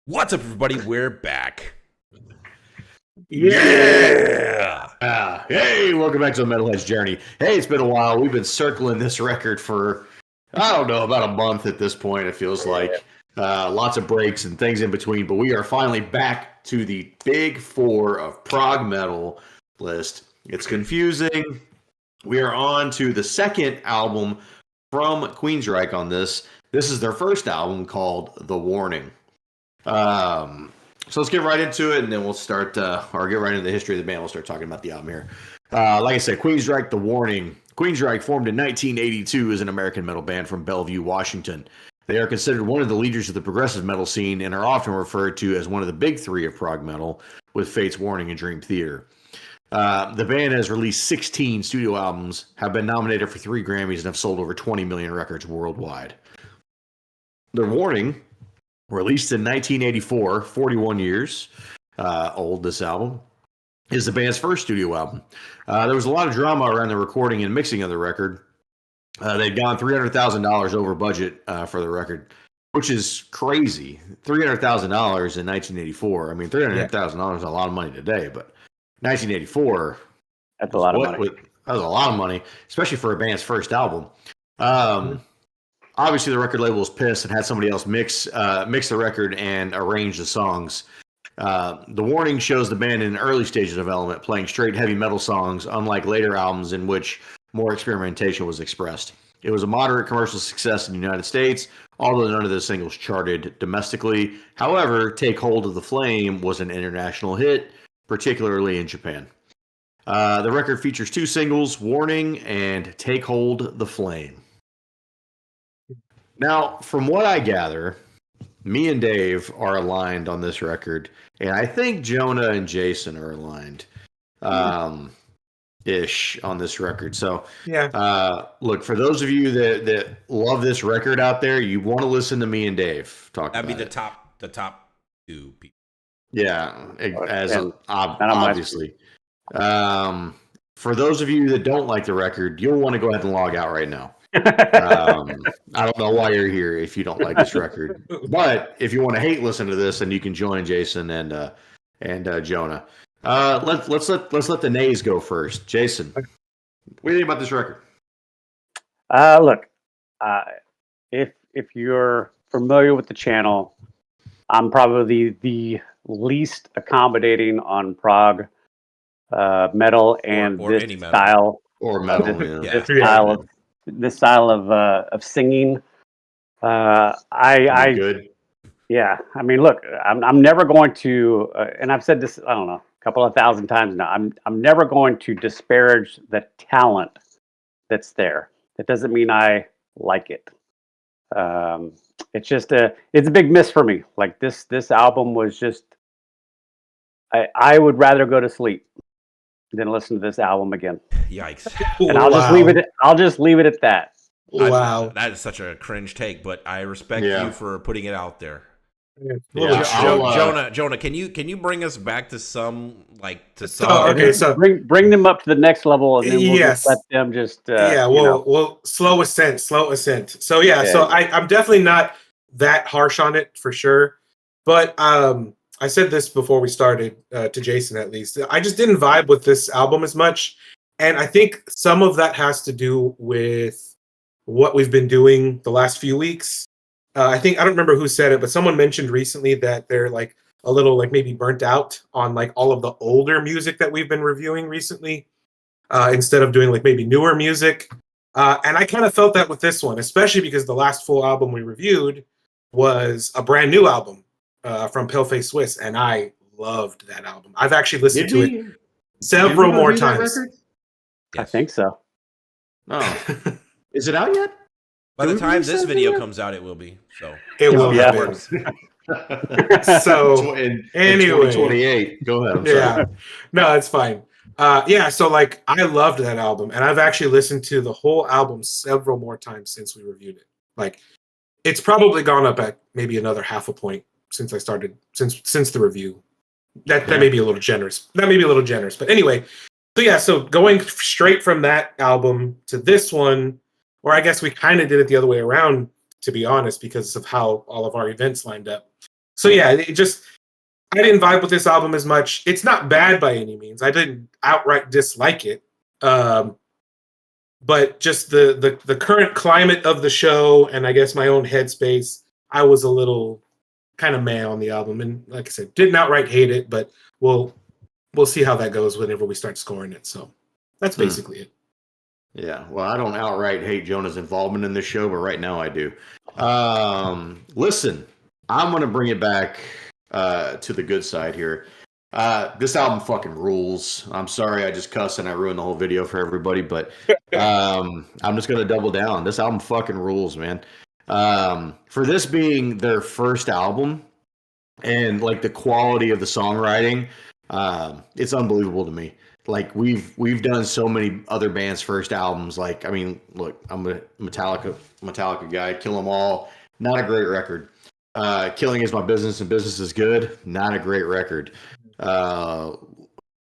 What's up, everybody? We're back. Yeah! Hey, welcome back to the Metalhead's Journey. Hey, it's been a while. We've been circling this record for, I don't know, about a month at this point, it feels like. Lots of breaks and things in between, but we are finally back to the big four of prog metal list. It's confusing. We are on to the second album from Queensryche on this. This is their first album called The Warning. So let's get right into it, and then we'll start, or get right into the history of the band. We'll start talking about the album here. Like I said, Queensryche, The Warning. Queensryche formed in 1982 as an American metal band from Bellevue, Washington. They are considered one of the leaders of the progressive metal scene and are often referred to as one of the big three of prog metal, with Fate's Warning and Dream Theater. The band has released 16 studio albums, have been nominated for 3 Grammys, and have sold over 20 million records worldwide. The Warning, released in 1984, 41 years old, this album, is the band's first studio album. There was a lot of drama around the recording and mixing of the record. They'd gone $300,000 over budget for the record, which is crazy. $300,000 in 1984. I mean, $300,000 is a lot of money today, but 1984, that's a lot of money. That was a lot of money, especially for a band's first album. Obviously, the record label was pissed and had somebody else mix the record and arrange the songs. The Warning shows the band in early stages of development, playing straight heavy metal songs, unlike later albums in which more experimentation was expressed. It was a moderate commercial success in the United States, although none of the singles charted domestically. However, Take Hold of the Flame was an international hit, particularly in Japan. The record features 2 singles, Warning and Take Hold the Flame. Now, from what I gather, me and Dave are aligned on this record, and I think Jonah and Jason are aligned, ish on this record. So, look, for those of you that love this record out there, you want to listen to me and Dave talk. That'd about be it. the top 2 people. Yeah, obviously. For those of you that don't like the record, you'll want to go ahead and log out right now. I don't know why you're here if you don't like this record, but if you want to hate listen to this, then you can join Jason and Jonah. Let's let the nays go first. Jason, what do you think about this record? Look, if you're familiar with the channel, I'm probably the least accommodating on prog metal and or this any metal. style Or metal, this style of singing. Good. Yeah, I mean, look, I'm never going to, and I've said this, I don't know, a couple of thousand times now. I'm never going to disparage the talent that's there. That doesn't mean I like it. It's just it's a big miss for me. Like this album was just, I would rather go to sleep than listen to this album again. Yikes! And I'll just leave it at that. Wow, that is such a cringe take, but I respect you for putting it out there. Jonah, can you bring us back to some so bring them up to the next level, and then we'll just let them just we'll slow ascent. So I'm definitely not that harsh on it for sure, but I said this before we started to Jason, at least. I just didn't vibe with this album as much. And I think some of that has to do with what we've been doing the last few weeks. I don't remember who said it, but someone mentioned recently that they're like a little like maybe burnt out on like all of the older music that we've been reviewing recently, instead of doing like maybe newer music. And I kind of felt that with this one, especially because the last full album we reviewed was a brand new album. From Paleface Swiss, and I loved that album. I've actually listened to it several more times. I think so. Oh, is it out yet? By the time this video comes out, it will be. So it will. Yeah. So anyway, 2028. Go ahead. No, it's fine. So like I loved that album, and I've actually listened to the whole album several more times since we reviewed it. Like, it's probably gone up at maybe another half a point since I started, since the review. That may be a little generous. But anyway, so going straight from that album to this one, or I guess we kind of did it the other way around, to be honest, because of how all of our events lined up. So yeah, I didn't vibe with this album as much. It's not bad by any means. I didn't outright dislike it. But just the current climate of the show, and I guess my own headspace, I was a little kind of meh on the album. And like I said, didn't outright hate it, but we'll see how that goes whenever we start scoring it. So that's basically it. Yeah, well, I don't outright hate Jonah's involvement in this show, but right now I do. Listen, I'm going to bring it back to the good side here. This album fucking rules. I'm sorry I just cussed and I ruined the whole video for everybody, but I'm just going to double down. This album fucking rules, man. For this being their first album and like the quality of the songwriting, it's unbelievable to me. Like we've done so many other bands' first albums. Like, I mean, look, I'm a Metallica guy. Kill 'Em All, not a great record. Killing Is My Business and Business Is Good, not a great record.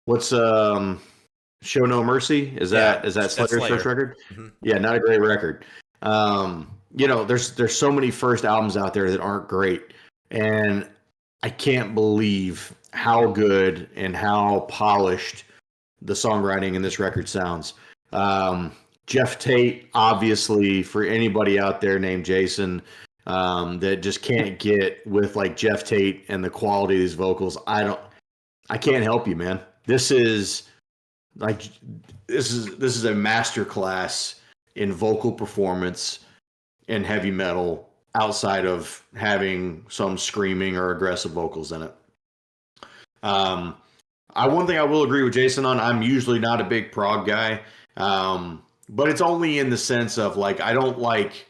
What's Show No Mercy? Is that Slayer's first record? Mm-hmm. Yeah, not a great record. There's so many first albums out there that aren't great, and I can't believe how good and how polished the songwriting in this record sounds. Jeff Tate, obviously, for anybody out there named Jason that just can't get with like Jeff Tate and the quality of these vocals, I can't help you, man. This is a masterclass in vocal performance in heavy metal outside of having some screaming or aggressive vocals in it. One thing I will agree with Jason on, I'm usually not a big prog guy, but it's only in the sense of like I don't like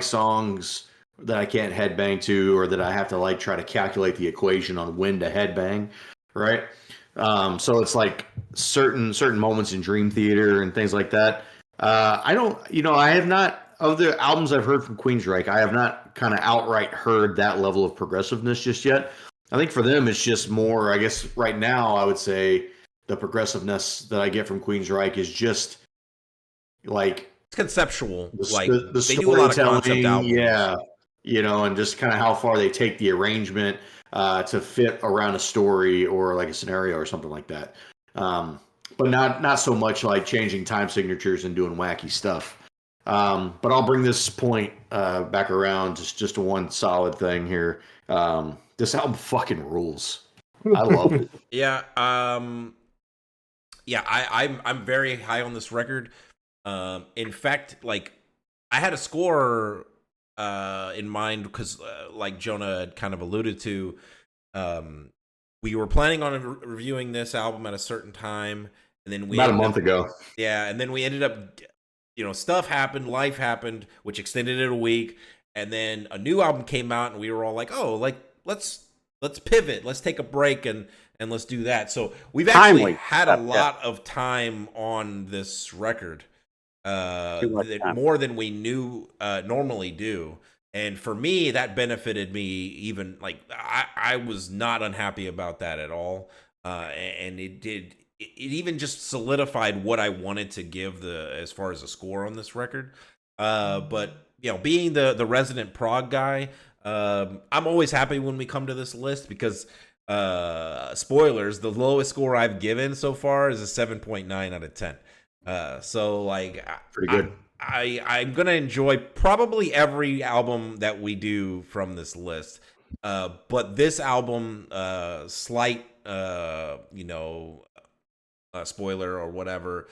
songs that I can't headbang to, or that I have to like try to calculate the equation on when to headbang, right? So it's like certain moments in Dream Theater and things like that. I have not, of the albums I've heard from Queensryche, I have not kind of outright heard that level of progressiveness just yet. I think for them, it's just more, I guess right now, I would say the progressiveness that I get from Queensryche is just like it's conceptual. The they do a lot of concept albums. Yeah. And just kind of how far they take the arrangement to fit around a story or like a scenario or something like that. But not so much like changing time signatures and doing wacky stuff. But I'll bring this point back around just to one solid thing here. This album fucking rules. I love it. Yeah. I'm very high on this record. In fact, like I had a score in mind because, like Jonah had kind of alluded to, we were planning on reviewing this album at a certain time, and then about a month ago. Yeah, and then we ended up, stuff happened, life happened, which extended it a week, and then a new album came out, and we were all like, oh, like let's pivot, let's take a break, and let's do that. So we've actually had a lot of time on this record. More than we knew normally do, and for me that benefited me. Even like I was not unhappy about that at all, and it even just solidified what I wanted to give as far as a score on this record. But being the resident prog guy, I'm always happy when we come to this list because spoilers, the lowest score I've given so far is a 7.9 out of 10. So like pretty good. I'm gonna enjoy probably every album that we do from this list. But this album, slight spoiler or whatever,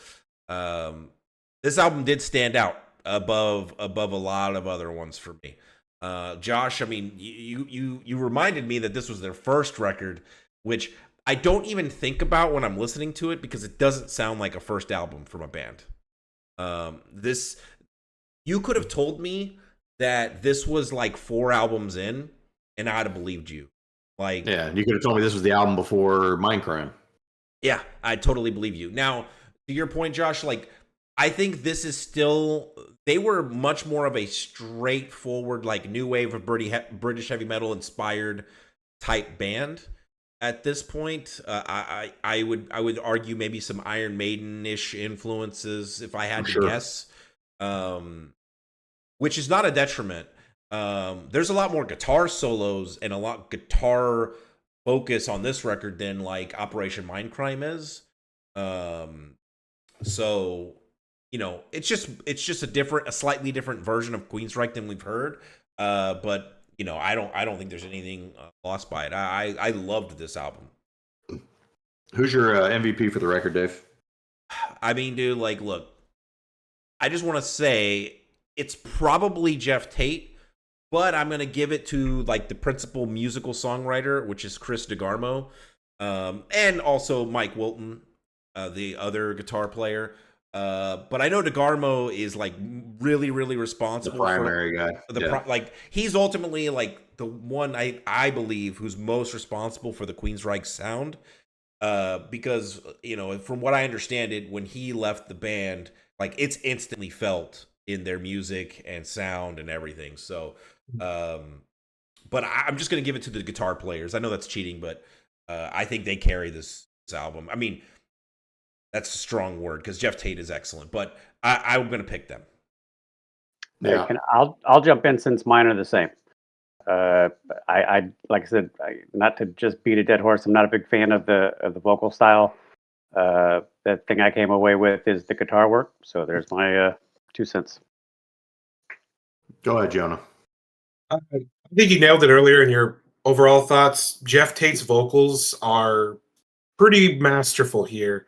this album did stand out above a lot of other ones for me. Josh, I mean, you reminded me that this was their first record, which I don't even think about when I'm listening to it because it doesn't sound like a first album from a band. You could have told me that this was like 4 albums in, and I'd have believed you. Like, yeah, you could have told me this was the album before Mindcrime. Yeah, I totally believe you. Now, to your point, Josh, like I think this is still. They were much more of a straightforward, like new wave of British heavy metal inspired type band. At this point, I would argue maybe some Iron Maiden-ish influences if I had to guess, which is not a detriment. There's a lot more guitar solos and a lot guitar focus on this record than like Operation Mindcrime is. Um, so it's just a slightly different version of Queensryche than we've heard. But I don't think there's anything lost by it. I loved this album. Who's your MVP for the record, Dave? I mean, dude, like, look, I just want to say it's probably Jeff Tate, but I'm gonna give it to like the principal musical songwriter, which is Chris DeGarmo, and also Mike Wilton, the other guitar player. But I know DeGarmo is like really, really The responsible primary guy. for the Yeah. like he's ultimately like the one I believe who's most responsible for the Queensryche sound. Because from what I understand it, when he left the band, like it's instantly felt in their music and sound and everything. So, but I'm just gonna give it to the guitar players. I know that's cheating, but I think they carry this album. I mean, that's a strong word because Jeff Tate is excellent, but I'm gonna pick them. Yeah. I'll jump in since mine are the same. I like I said, not to just beat a dead horse. I'm not a big fan of the vocal style. The thing I came away with is the guitar work. So there's my 2 cents. Go ahead, Jonah. I think you nailed it earlier in your overall thoughts. Jeff Tate's vocals are pretty masterful here.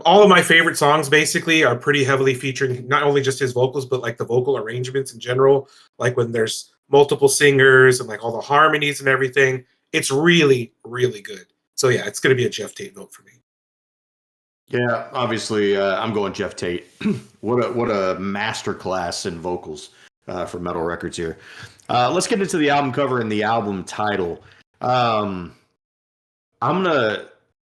All of my favorite songs basically are pretty heavily featuring not only just his vocals, but like the vocal arrangements in general. Like when there's multiple singers and like all the harmonies and everything. It's really, really good. So yeah, it's going to be a Jeff Tate vote for me. Yeah, obviously, I'm going Jeff Tate. What a masterclass in vocals for Metal Records here. Let's get into the album cover and the album title.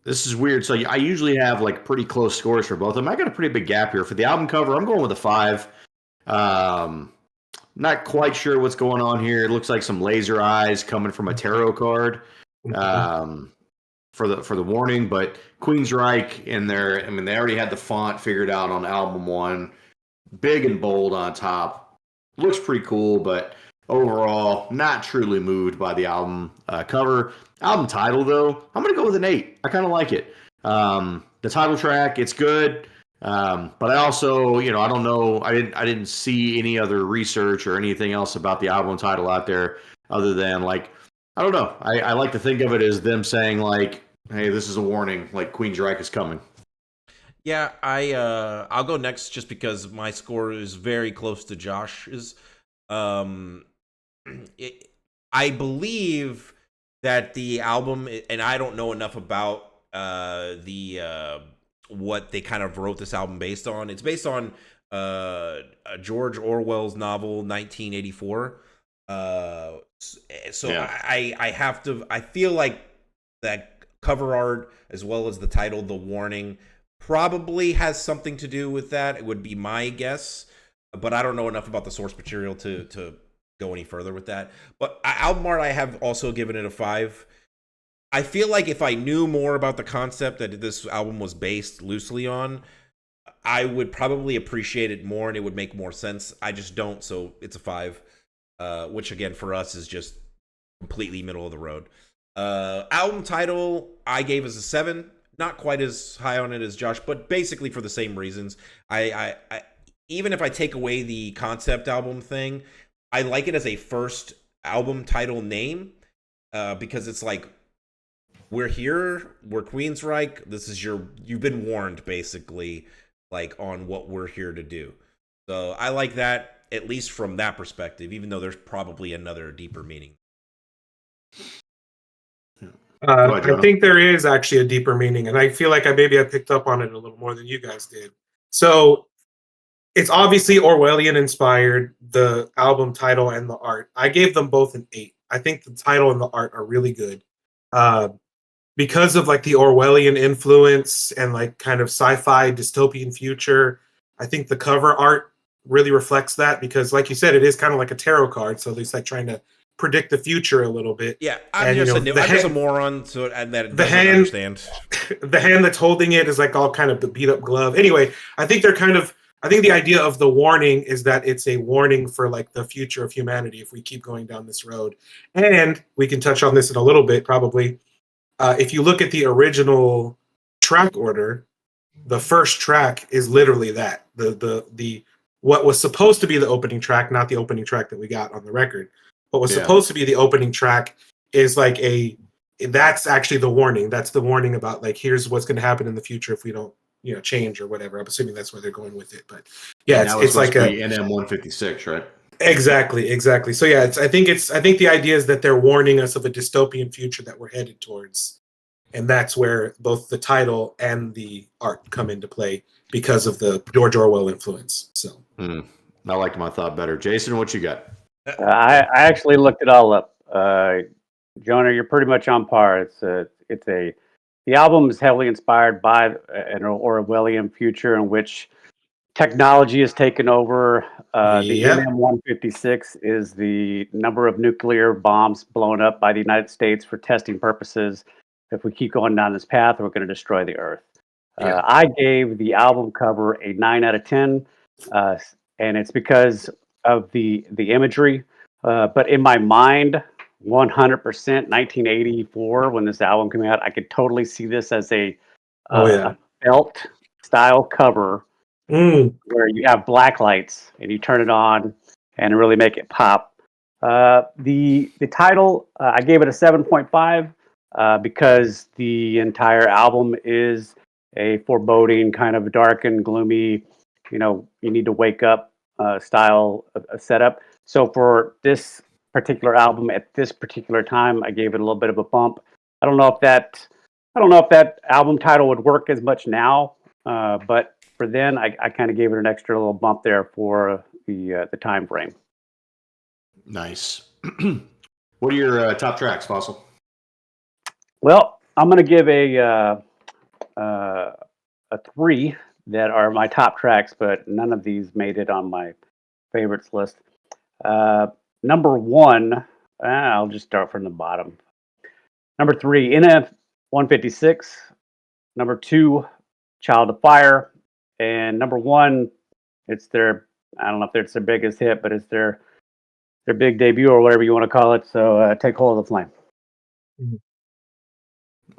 This is weird. So I usually have like pretty close scores for both of them. I got a pretty big gap here for the album cover. I'm going with a 5. Not quite sure what's going on here. It looks like some laser eyes coming from a tarot card. For the warning, but Queensryche in there. I mean, they already had the font figured out on album 1, big and bold on top. Looks pretty cool, but overall, not truly moved by the album cover. Album title, though, I'm gonna go with an 8. I kind of like it. The title track, it's good, but I also, I don't know. I didn't see any other research or anything else about the album title out there other than like. I don't know. I like to think of it as them saying like, "Hey, this is a warning. Like Queensryche is coming." Yeah, I'll go next just because my score is very close to Josh's. I believe that the album, and I don't know enough about the what they kind of wrote this album based on. It's based on George Orwell's novel 1984. So Yeah. I feel like that cover art as well as the title, The Warning, probably has something to do with that. It would be my guess, but I don't know enough about the source material to go any further with that. But album art, I have also given it a 5. I feel like if I knew more about the concept that this album was based loosely on, I would probably appreciate it more and it would make more sense. I just don't, so it's a 5. Which again for us is just completely middle of the road. Album title I gave as a 7, not quite as high on it as Josh, but basically for the same reasons. I even if I take away the concept album thing, I like it as a first album title name because it's like we're here, we're Queensryche. This is you've been warned basically, like on what we're here to do. So I like that. At least from that perspective, even though there's probably another deeper meaning. I think there is actually a deeper meaning, and I feel like I picked up on it a little more than you guys did. So it's obviously Orwellian inspired, the album title and the art. I gave them both an 8. I think the title and the art are really good. Because of like the Orwellian influence and like kind of sci-fi dystopian future, I think the cover art really reflects that because, like you said, it is kind of like a tarot card. So it's like trying to predict the future a little bit. Yeah, I'm just a moron, so that doesn't understand. The hand that's holding it is like all kind of the beat up glove. Anyway, I think they're kind of I think the idea of the warning is that it's a warning for like the future of humanity if we keep going down this road. And we can touch on this in a little bit, probably. If you look at the original track order, the first track is literally that the what was supposed to be the opening track, not the opening track that we got on the record. What was supposed to be the opening track is like that's actually the warning. That's the warning about like here's what's going to happen in the future if we don't change or whatever. I'm assuming that's where they're going with it, but yeah, it's like a NM 156, right? Exactly. So yeah, I think the idea is that they're warning us of a dystopian future that we're headed towards, and that's where both the title and the art come into play because of the George Orwell influence. So I liked my thought better. Jason, what you got? I actually looked it all up. Jonah, you're pretty much on par. The album is heavily inspired by an Orwellian future in which technology is taken over. The NM-156 is the number of nuclear bombs blown up by the United States for testing purposes. If we keep going down this path, we're going to destroy the Earth. I gave the album cover a 9 out of 10, and it's because of the imagery. But in my mind, 100% 1984, when this album came out, I could totally see this as a felt style cover where you have black lights and you turn it on and really make it pop. The title, I gave it a 7.5 because the entire album is a foreboding, kind of dark and gloomy, you need to wake up style of setup. So for this particular album at this particular time, I gave it a little bit of a bump. I don't know if that album title would work as much now, but for then, I kind of gave it an extra little bump there for the time frame. Nice. What are your top tracks, Fossil? Well, I'm going to give a 3 that are my top tracks, but none of these made it on my favorites list. Number 1, I'll just start from the bottom. Number 3, NF 156. Number 2, Child of Fire. And number 1, it's their, I don't know if it's their biggest hit, but it's their big debut or whatever you want to call it. So Take Hold of the Flame.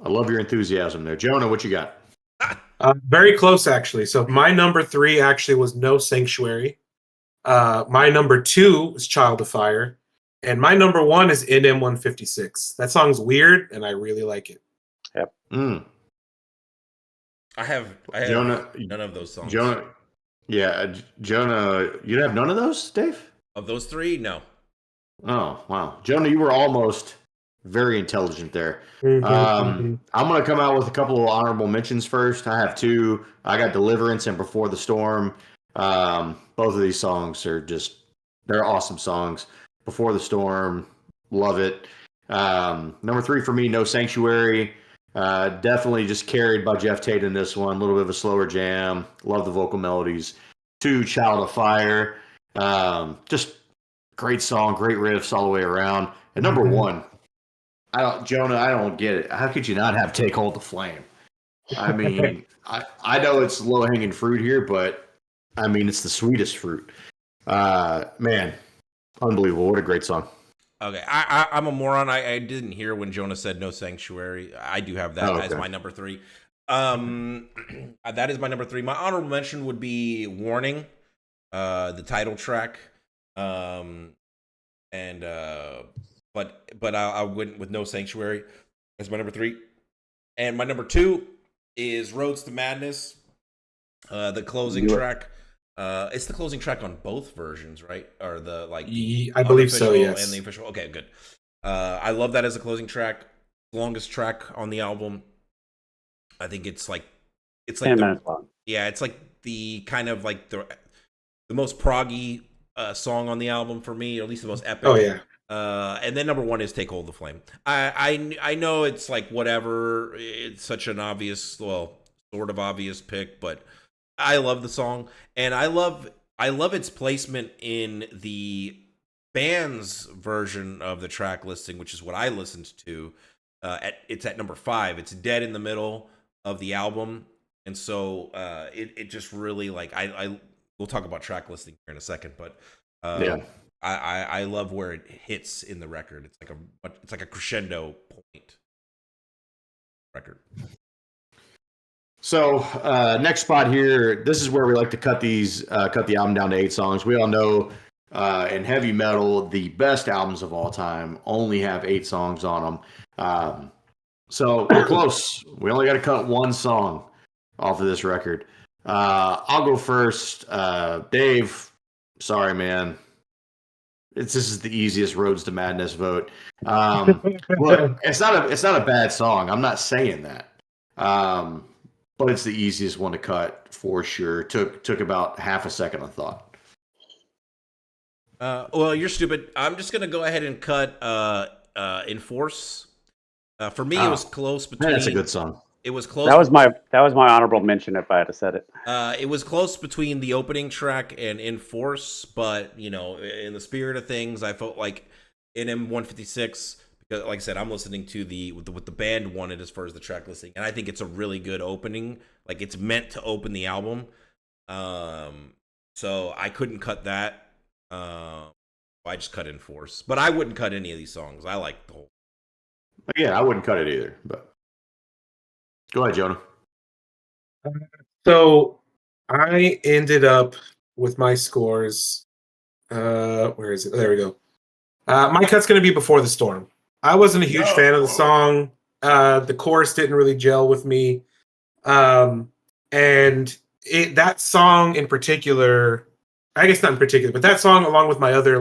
I love your enthusiasm there. Jonah, what you got? Very close, actually. So my number 3 actually was No Sanctuary. My number 2 is Child of Fire. And my number 1 is NM 156. That song's weird, and I really like it. Yep. I have Jonah, none of those songs. Jonah, you have none of those, Dave? Of those 3, no. Oh, wow. Jonah, you were almost very intelligent there. I'm going to come out with a couple of honorable mentions first. I have 2. I got Deliverance and Before the Storm. Both of these songs are they're awesome songs. Before the Storm, love it. Number 3 for me, No Sanctuary. Definitely just carried by Jeff Tate in this one. A little bit of a slower jam. Love the vocal melodies. 2, Child of Fire. Just great song, great riffs all the way around. And number 1, Jonah, I don't get it. How could you not have Take Hold the Flame? I mean, I know it's low hanging fruit here, but I mean it's the sweetest fruit. Man, unbelievable! What a great song. Okay, I'm a moron. I didn't hear when Jonah said No Sanctuary. I do have that as my number 3. That is my number 3. My honorable mention would be Warning, the title track. But I went with No Sanctuary as my number 3. And my number 2 is Roads to Madness, the closing track. It's the closing track on both versions, right? Or the I believe so, yes. And the official. Okay, good. I love that as a closing track. Longest track on the album. I think it's like 10 minutes long. Yeah, it's like the kind of like the most proggy song on the album for me, or at least the most epic. Oh yeah. And then number 1 is Take Hold of the Flame. I know it's like whatever. It's such an obvious, sort of obvious pick, but I love the song, and I love its placement in the band's version of the track listing, which is what I listened to. It's at number 5. It's dead in the middle of the album, and so it just really like I we'll talk about track listing here in a second, but Yeah. I love where it hits in the record. It's like a crescendo point record. So next spot here, this is where we like to cut the album down to 8 songs. We all know in heavy metal, the best albums of all time only have 8 songs on them. So we're close. We only got to cut 1 song off of this record. I'll go first. Dave, sorry, man. This is the easiest Roads to Madness vote. Look, it's not a bad song. I'm not saying that. But it's the easiest one to cut for sure. Took about half a second of thought. Well, you're stupid. I'm just gonna go ahead and cut Enforce. For me, it was close between. That's a good song. It was close. That was my honorable mention if I had to said it. It was close between the opening track and Enforce, but in the spirit of things, I felt like in M156, because like I said, I'm listening to what the band wanted as far as the track listing, and I think it's a really good opening. Like it's meant to open the album. So I couldn't cut that. I just cut Enforce, but I wouldn't cut any of these songs. I like the whole. Yeah, I wouldn't cut it either. But go ahead, Jonah. So I ended up with my scores. Where is it? There we go. My cut's going to be Before the Storm. I wasn't a huge fan of the song. The chorus didn't really gel with me. And that song in particular, I guess not in particular, but that song along with my other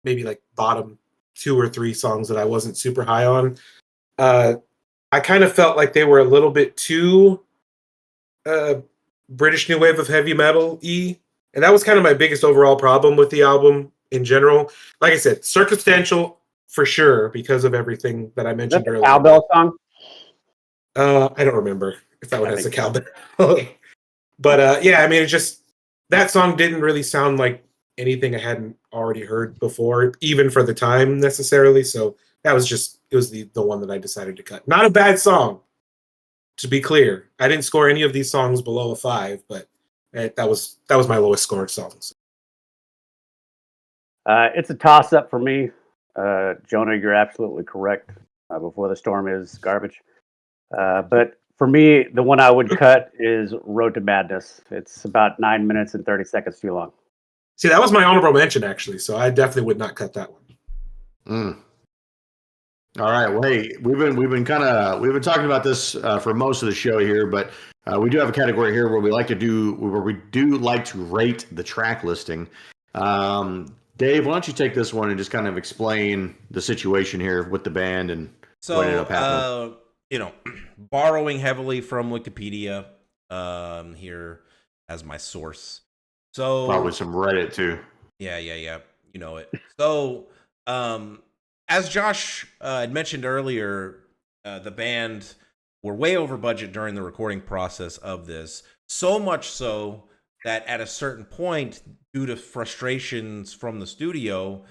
maybe bottom 2 or 3 songs that I wasn't super high on, I kind of felt like they were a little bit too British new wave of heavy metal-y. And that was kind of my biggest overall problem with the album in general. Like I said, circumstantial for sure because of everything that I mentioned earlier. Cowbell song? I don't remember if that one has a cowbell. But yeah, I mean, it's just that song didn't really sound like anything I hadn't already heard before, even for the time necessarily. So that was the one that I decided to cut. Not a bad song, to be clear. I didn't score any of these songs below a 5, but that was my lowest scored songs. It's a toss-up for me. Jonah, you're absolutely correct. Before the Storm is garbage. But for me, the one I would cut is Road to Madness. It's about 9 minutes and 30 seconds too long. See, that was my honorable mention, actually, so I definitely would not cut that one. All right. Well, hey, we've been talking about this for most of the show here, but we do have a category here where we do like to rate the track listing. Dave, why don't you take this one and just kind of explain the situation here with the band and what ended up happening? Borrowing heavily from Wikipedia here as my source. So probably some Reddit too. Yeah. You know it. So as Josh had mentioned earlier, the band were way over budget during the recording process of this. So much so that at a certain point, due to frustrations from the studio,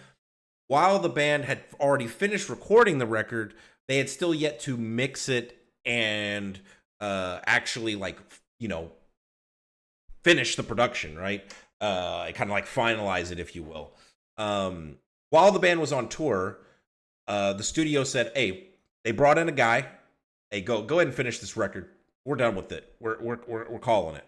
while the band had already finished recording the record, they had still yet to mix it and actually finish the production, right? Kind of finalize it, if you will. While the band was on tour, the studio said, "Hey," they brought in a guy. "Hey, go ahead and finish this record. We're done with it. We're calling it."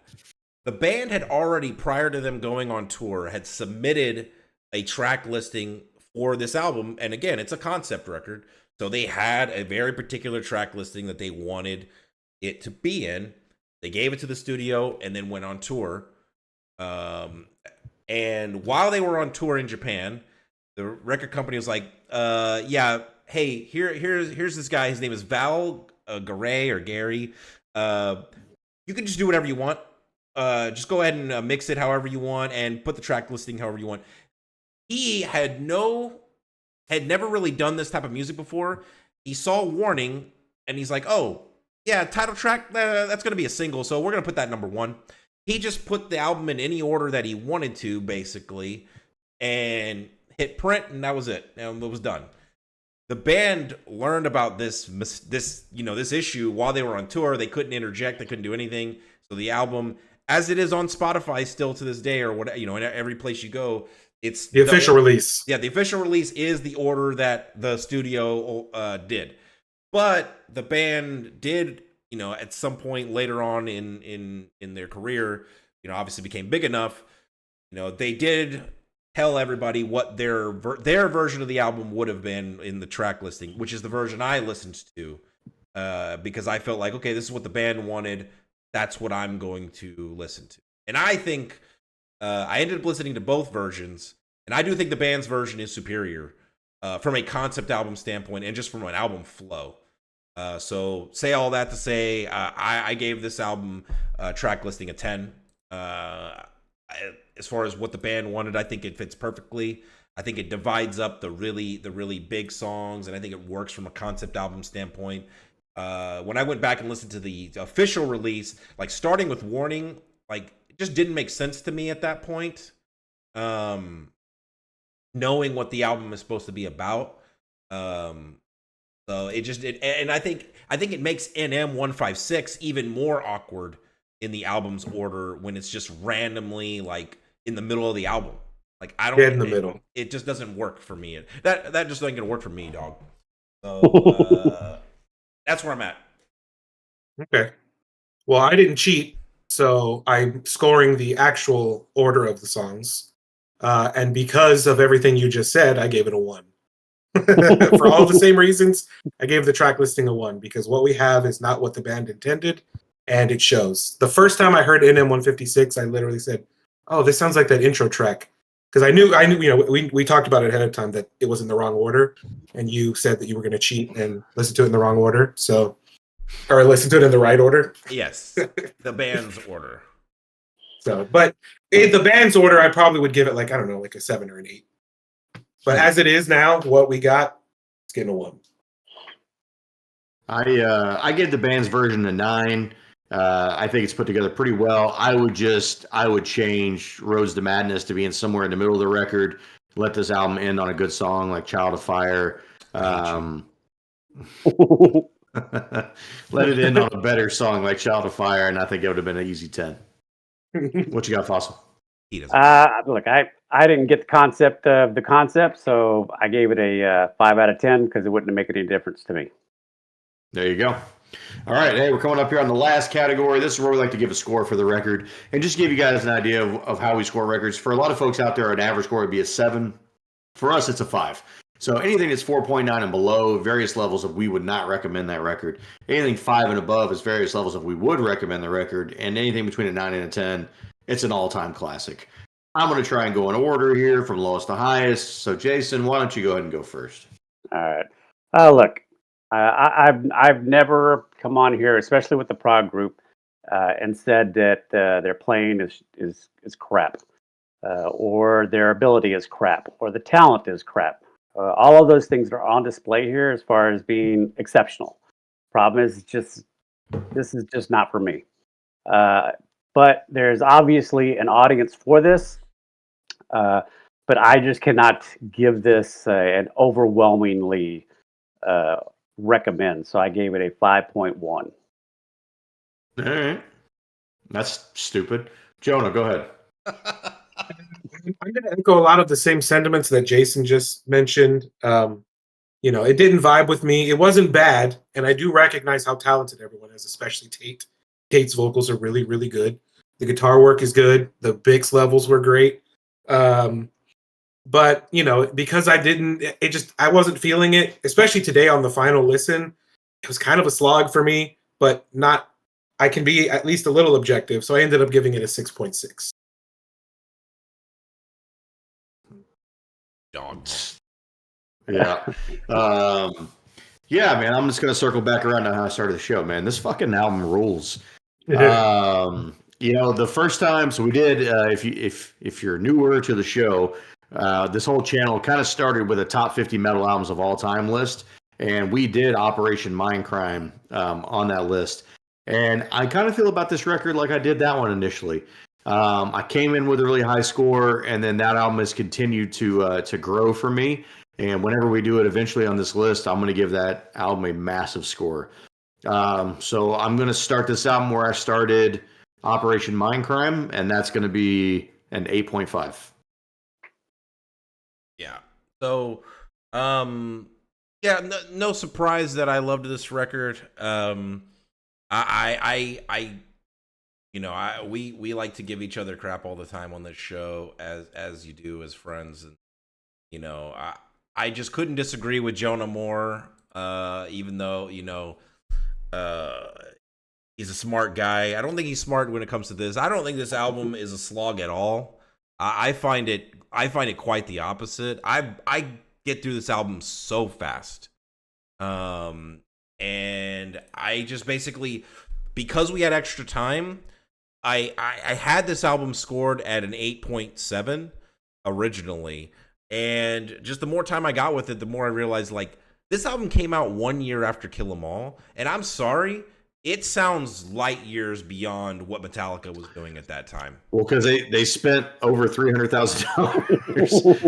The band had already, prior to them going on tour, had submitted a track listing for this album, and again, it's a concept record, so they had a very particular track listing that they wanted it to be in. They gave it to the studio, and then went on tour. And while they were on tour in Japan, the record company was like, "Yeah, hey, here's this guy. His name is Val Garay or Gary. You can just do whatever you want. Just go ahead and mix it however you want and put the track listing however you want." He had never really done this type of music before. He saw Warning and he's like, "Oh, yeah, title track, that's going to be a single, so we're going to put that number 1. He just put the album in any order that he wanted to, basically, and hit print, and that was it. And it was done. The band learned about this issue while they were on tour. They couldn't interject. They couldn't do anything. So the album, as it is on Spotify still to this day, or what, in every place you go, it's The official release. Yeah, the official release is the order that the studio did. But the band did, at some point later on in their career, obviously became big enough. They did tell everybody what their version of the album would have been in the track listing, which is the version I listened to, because I felt like, okay, this is what the band wanted. That's what I'm going to listen to. And I think I ended up listening to both versions, and I do think the band's version is superior from a concept album standpoint and just from an album flow. So say all that to say, I gave this album track listing a 10. As far as what the band wanted, I think it fits perfectly. I think it divides up the really big songs, and I think it works from a concept album standpoint. When I went back and listened to the official release, like starting with Warning, like it just didn't make sense to me at that point. Knowing what the album is supposed to be about. So and I think it makes NM 156 even more awkward in the album's order when it's just randomly like in the middle of the album. Like I don't get in the middle. It just doesn't work for me. That just ain't gonna work for me, dog. So that's where I'm at. Okay. Well, I didn't cheat, so I'm scoring the actual order of the songs. And because of everything you just said, I gave it a 1. For all the same reasons, I gave the track listing a 1 because what we have is not what the band intended, and it shows. The first time I heard NM 156, I literally said, "Oh, this sounds like that intro track," because I knew, we talked about it ahead of time that it was in the wrong order, and you said that you were going to cheat and listen to it in the wrong order, or listen to it in the right order. Yes, the band's order. So, but in the band's order, I probably would give it like a 7 or an 8. But as it is now, what we got, it's getting a 1. I gave the band's version a 9. I think it's put together pretty well. I would change Roads to Madness to being somewhere in the middle of the record. Let this album end on a good song like Child of Fire. Let it end on a better song like Child of Fire, and I think it would have been an easy 10. What you got, Fossil? Look, I didn't get the concept of the concept, so I gave it a 5 out of 10 because it wouldn't make any difference to me. There you go. All right, hey, we're coming up here on the last category. This is where we like to give a score for the record and just give you guys an idea of how we score records. For a lot of folks out there, an average score would be a 7. For us, it's a 5. So anything that's 4.9 and below, various levels of we would not recommend that record. Anything 5 and above is various levels of we would recommend the record. And anything between a 9 and a 10, it's an all-time classic. I'm going to try and go in order here from lowest to highest. So, Jason, why don't you go ahead and go first? All right. Look, I've never come on here, especially with the prog group, and said that their playing is crap, or their ability is crap, or the talent is crap. All of those things are on display here as far as being exceptional. Problem is this is just not for me. But there's obviously an audience for this. But I just cannot give this an overwhelmingly recommend. So I gave it a 5.1. All right. That's stupid. Jonah, go ahead. I'm going to echo a lot of the same sentiments that Jason just mentioned. It didn't vibe with me. It wasn't bad, and I do recognize how talented everyone is, especially Tate. Tate's vocals are really, really good. The guitar work is good. The Bix levels were great. But because I wasn't feeling it, especially today on the final listen. It was kind of a slog for me, but I can be at least a little objective. So I ended up giving it a 6.6. Dogs. Yeah. Yeah, man, I'm just going to circle back around to how I started the show, man. This fucking album rules. The first time, so we did, if you're newer to the show, this whole channel kind of started with a top 50 metal albums of all time list, and we did Operation Mindcrime on that list. And I kind of feel about this record like I did that one initially. I came in with a really high score, and then that album has continued to grow for me. And whenever we do it eventually on this list, I'm going to give that album a massive score. So I'm going to start this album where I started Operation Mindcrime, and that's going to be an 8.5. Yeah. So, yeah, no surprise that I loved this record. We like to give each other crap all the time on this show, as you do as friends, and I just couldn't disagree with Jonah more. Even though he's a smart guy. I don't think he's smart when it comes to this. I don't think this album is a slog at all. I find it quite the opposite. I get through this album so fast. And I just basically, because we had extra time, I had this album scored at an 8.7 originally. And just the more time I got with it, the more I realized, like, this album came out 1 year after Kill 'Em All. And I'm sorry, it sounds light years beyond what Metallica was doing at that time. Well, because they spent over $300,000.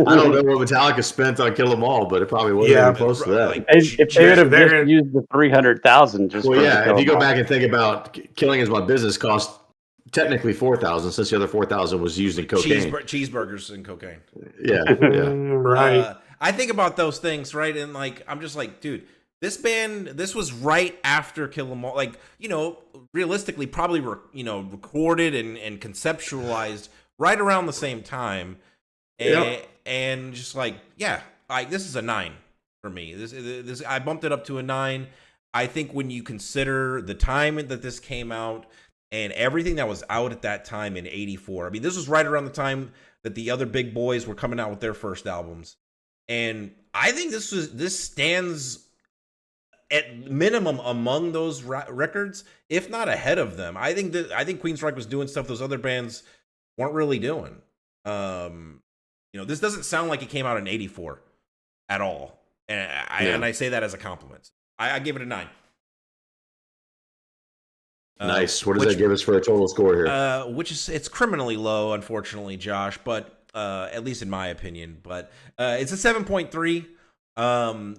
I don't know what Metallica spent on Kill 'Em All, but it probably wasn't even close to that. Like, if they would have just used the 300,000, just well, yeah. If you go back and think about Killing Is My Business, cost technically $4,000, since the other $4,000 was used in cocaine, cheeseburgers and cocaine. Yeah, right. I think about those things, right, and like I'm just like, dude. This was right after Kill 'Em All. Like, realistically, probably, recorded and conceptualized right around the same time. And just like, yeah, this is a 9 for me. This I bumped it up to a 9. I think when you consider the time that this came out and everything that was out at that time in '84, I mean, this was right around the time that the other big boys were coming out with their first albums. And I think this stands at minimum among those records, if not ahead of them. I think Queensryche was doing stuff those other bands weren't really doing. This doesn't sound like it came out in '84 at all, and I say that as a compliment. I give it a 9. Nice. What does that give us for a total score here? It's criminally low, unfortunately, Josh, but at least in my opinion. But it's a 7.3.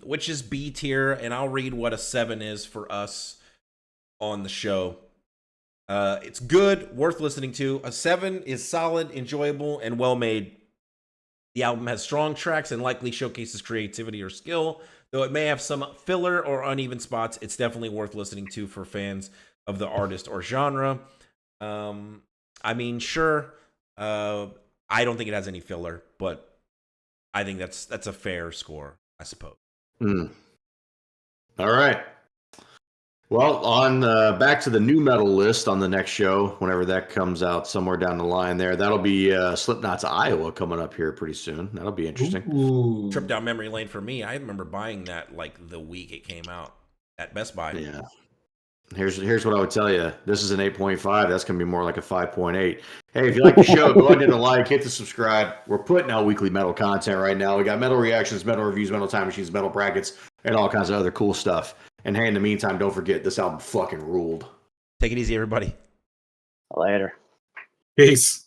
Which is B tier, and I'll read what a 7 is for us on the show. It's good, worth listening to. A 7 is solid, enjoyable, and well made. The album has strong tracks and likely showcases creativity or skill. Though it may have some filler or uneven spots, it's definitely worth listening to for fans of the artist or genre. I mean, sure, I don't think it has any filler, but I think that's a fair score, I suppose. All right. Well, on back to the new metal list on the next show, whenever that comes out somewhere down the line there. That'll be Slipknot's Iowa coming up here pretty soon. That'll be interesting. Ooh. Trip down memory lane for me. I remember buying that like the week it came out at Best Buy. Yeah. Here's what I would tell you. This is an 8.5. That's going to be more like a 5.8. Hey, if you like the show, go ahead and hit the like, hit the subscribe. We're putting out weekly metal content right now. We got metal reactions, metal reviews, metal time machines, metal brackets, and all kinds of other cool stuff. And hey, in the meantime, don't forget, this album fucking ruled. Take it easy, everybody. Later. Peace.